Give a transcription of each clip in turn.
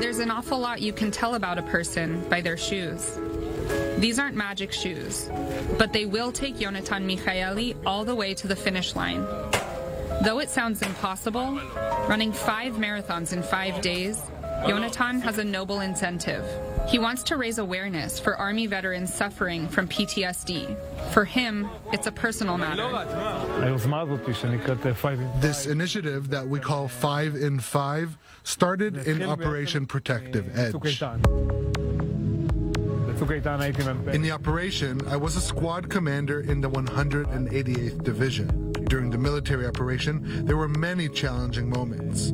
There's an awful lot you can tell about a person by their shoes. These aren't magic shoes, but they will take Yonatan Michaeli all the way to the finish line. Though it sounds impossible, running 5 marathons in 5 days, Yonatan has a noble incentive. He wants to raise awareness for Army veterans suffering from PTSD. For him, it's a personal matter. This initiative that we call 5 in 5 started in Operation Protective Edge. In the operation, I was a squad commander in the 188th Division. During the military operation, there were many challenging moments.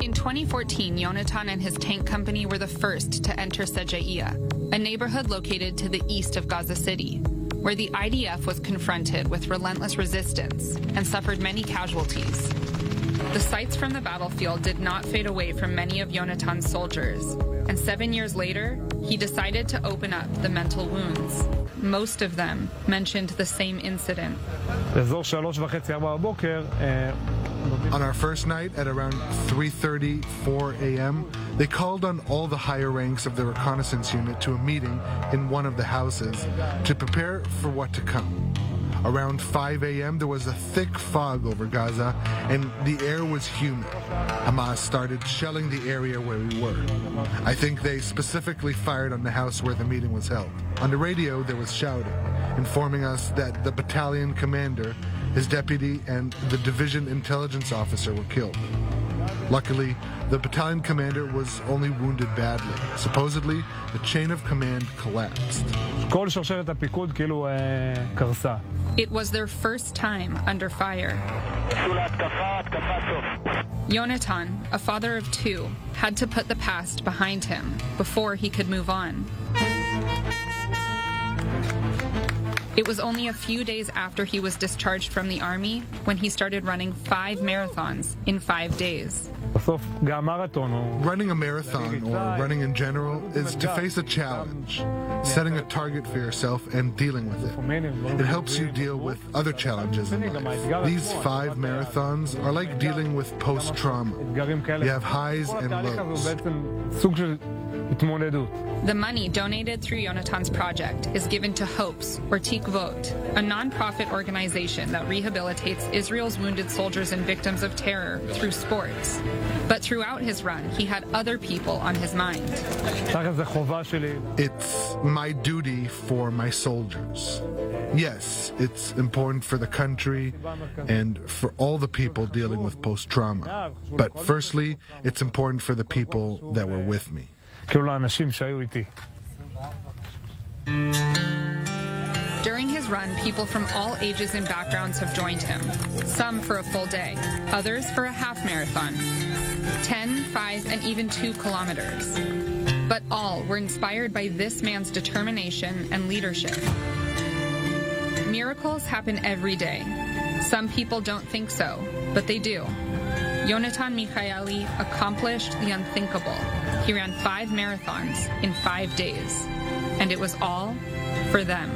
In 2014, Yonatan and his tank company were the first to enter Sejaiya, a neighborhood located to the east of Gaza City, where the IDF was confronted with relentless resistance and suffered many casualties. The sights from the battlefield did not fade away from many of Yonatan's soldiers, and 7 years later, he decided to open up the mental wounds. Most of them mentioned the same incident. On our first night at around 3:30, 4 a.m., they called on all the higher ranks of the reconnaissance unit to a meeting in one of the houses to prepare for what to come. Around 5 a.m., there was a thick fog over Gaza, and the air was humid. Hamas started shelling the area where we were. I think they specifically fired on the house where the meeting was held. On the radio, there was shouting, informing us that the battalion commander, his deputy, and the division intelligence officer were killed. Luckily, the battalion commander was only wounded badly. Supposedly, the chain of command collapsed. It was their first time under fire. Yonatan, a father of 2, had to put the past behind him before he could move on. It was only a few days after he was discharged from the army when he started running 5 marathons in 5 days. Running a marathon, or running in general, is to face a challenge, setting a target for yourself and dealing with it. It helps you deal with other challenges in life. These 5 marathons are like dealing with post-trauma. You have highs and lows. The money donated through Yonatan's project is given to Hopes, or Tikvot, a non-profit organization that rehabilitates Israel's wounded soldiers and victims of terror through sports. But throughout his run, he had other people on his mind. It's my duty for my soldiers. Yes, it's important for the country and for all the people dealing with post-trauma. But firstly, it's important for the people that were with me. During his run, people from all ages and backgrounds have joined him. Some for a full day, others for a half marathon, 10, 5, and even 2 kilometers. But all were inspired by this man's determination and leadership. Miracles happen every day. Some people don't think so, but they do. Yonatan Michaeli accomplished the unthinkable. He ran 5 marathons in 5 days, and it was all for them.